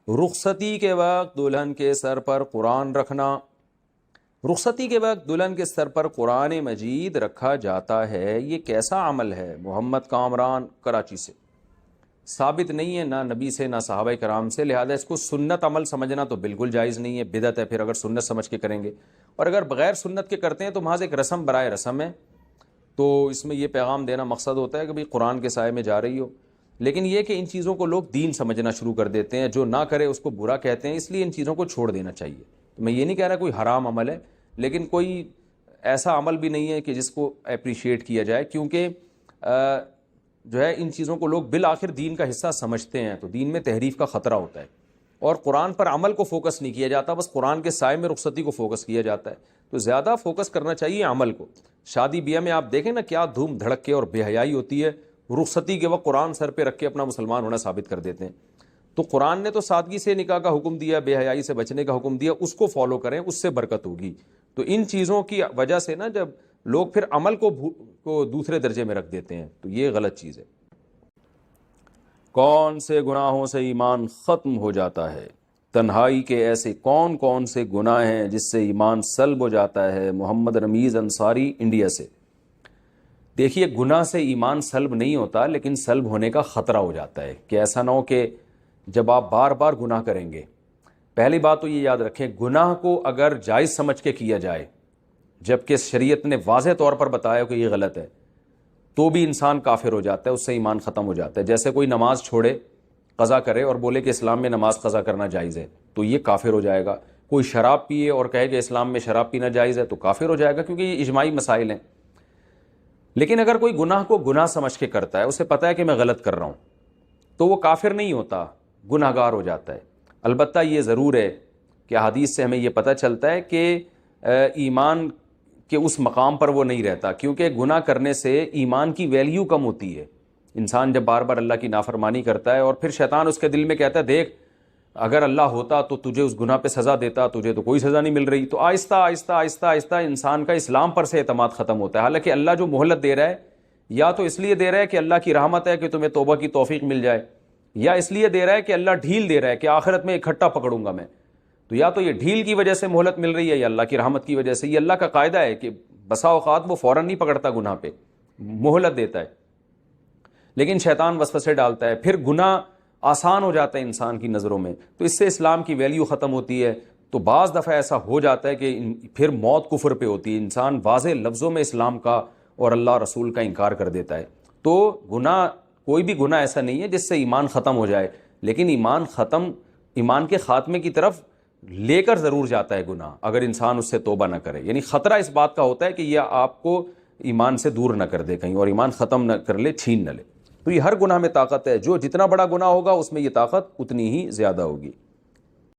رخصتی کے وقت دلہن کے سر پر قرآن رکھنا، رخصتی کے وقت دلہن کے سر پر قرآن مجید رکھا جاتا ہے، یہ کیسا عمل ہے؟ محمد کامران کراچی سے۔ ثابت نہیں ہے، نہ نبی سے نہ صحابہ کرام سے، لہذا اس کو سنت عمل سمجھنا تو بالکل جائز نہیں ہے، بدعت ہے پھر اگر سنت سمجھ کے کریں گے، اور اگر بغیر سنت کے کرتے ہیں تو محض ایک رسم برائے رسم ہے۔ تو اس میں یہ پیغام دینا مقصد ہوتا ہے کہ بھئی قرآن کے سائے میں جا رہی ہو، لیکن یہ کہ ان چیزوں کو لوگ دین سمجھنا شروع کر دیتے ہیں، جو نہ کرے اس کو برا کہتے ہیں، اس لیے ان چیزوں کو چھوڑ دینا چاہیے۔ تو میں یہ نہیں کہہ رہا کوئی حرام عمل ہے، لیکن کوئی ایسا عمل بھی نہیں ہے کہ جس کو اپریشیٹ کیا جائے، کیونکہ جو ہے ان چیزوں کو لوگ بالآخر دین کا حصہ سمجھتے ہیں، تو دین میں تحریف کا خطرہ ہوتا ہے، اور قرآن پر عمل کو فوکس نہیں کیا جاتا، بس قرآن کے سائے میں رخصتی کو فوکس کیا جاتا ہے۔ تو زیادہ فوکس کرنا چاہیے عمل کو۔ شادی بیاہ میں آپ دیکھیں نا کیا دھوم دھڑک کے اور بے حیائی ہوتی ہے، رخصتی کے وقت قرآن سر پہ رکھ کے اپنا مسلمان ہونا ثابت کر دیتے ہیں۔ تو قرآن نے تو سادگی سے نکاح کا حکم دیا، بے حیائی سے بچنے کا حکم دیا، اس کو فالو کریں، اس سے برکت ہوگی۔ تو ان چیزوں کی وجہ سے نا جب لوگ پھر عمل کو دوسرے درجے میں رکھ دیتے ہیں تو یہ غلط چیز ہے۔ کون سے گناہوں سے ایمان ختم ہو جاتا ہے؟ تنہائی کے ایسے کون کون سے گناہ ہیں جس سے ایمان سلب ہو جاتا ہے؟ محمد رمیز انصاری انڈیا سے۔ دیکھیے گناہ سے ایمان سلب نہیں ہوتا، لیکن سلب ہونے کا خطرہ ہو جاتا ہے کہ ایسا نہ ہو کہ جب آپ بار بار گناہ کریں گے، پہلی بات تو یہ یاد رکھیں گناہ کو اگر جائز سمجھ کے کیا جائے جبکہ شریعت نے واضح طور پر بتایا کہ یہ غلط ہے، تو بھی انسان کافر ہو جاتا ہے، اس سے ایمان ختم ہو جاتا ہے۔ جیسے کوئی نماز چھوڑے، قضا کرے اور بولے کہ اسلام میں نماز قضا کرنا جائز ہے، تو یہ کافر ہو جائے گا۔ کوئی شراب پیے اور کہے کہ اسلام میں شراب پینا جائز ہے، تو کافر ہو جائے گا، کیونکہ یہ اجماعی مسائل ہیں۔ لیکن اگر کوئی گناہ کو گناہ سمجھ کے کرتا ہے، اسے پتہ ہے کہ میں غلط کر رہا ہوں، تو وہ کافر نہیں ہوتا، گناہ گار ہو جاتا ہے۔ البتہ یہ ضرور ہے کہ حدیث سے ہمیں یہ پتہ چلتا ہے کہ ایمان کے اس مقام پر وہ نہیں رہتا، کیونکہ گناہ کرنے سے ایمان کی ویلیو کم ہوتی ہے۔ انسان جب بار بار اللہ کی نافرمانی کرتا ہے اور پھر شیطان اس کے دل میں کہتا ہے دیکھ اگر اللہ ہوتا تو تجھے اس گناہ پہ سزا دیتا، تجھے تو کوئی سزا نہیں مل رہی، تو آہستہ آہستہ آہستہ آہستہ انسان کا اسلام پر سے اعتماد ختم ہوتا ہے۔ حالانکہ اللہ جو مہلت دے رہا ہے، یا تو اس لیے دے رہا ہے کہ اللہ کی رحمت ہے کہ تمہیں توبہ کی توفیق مل جائے، یا اس لیے دے رہا ہے کہ اللہ ڈھیل دے رہا ہے کہ آخرت میں اکٹھا پکڑوں گا میں۔ تو یا تو یہ ڈھیل کی وجہ سے مہلت مل رہی ہے یا اللہ کی رحمت کی وجہ سے۔ یہ اللہ کا قاعدہ ہے کہ بسا اوقات وہ فوراً نہیں پکڑتا گناہ پہ، مہلت دیتا ہے، لیکن شیطان وسوسے ڈالتا ہے، پھر گناہ آسان ہو جاتا ہے انسان کی نظروں میں، تو اس سے اسلام کی ویلیو ختم ہوتی ہے۔ تو بعض دفعہ ایسا ہو جاتا ہے کہ پھر موت کفر پہ ہوتی ہے، انسان واضح لفظوں میں اسلام کا اور اللہ رسول کا انکار کر دیتا ہے۔ تو گناہ، کوئی بھی گناہ ایسا نہیں ہے جس سے ایمان ختم ہو جائے، لیکن ایمان کے خاتمے کی طرف لے کر ضرور جاتا ہے گناہ، اگر انسان اس سے توبہ نہ کرے۔ یعنی خطرہ اس بات کا ہوتا ہے کہ یہ آپ کو ایمان سے دور نہ کر دے کہیں، اور ایمان ختم نہ کر لے، چھین نہ لے۔ تو یہ ہر گناہ میں طاقت ہے، جو جتنا بڑا گناہ ہوگا اس میں یہ طاقت اتنی ہی زیادہ ہوگی۔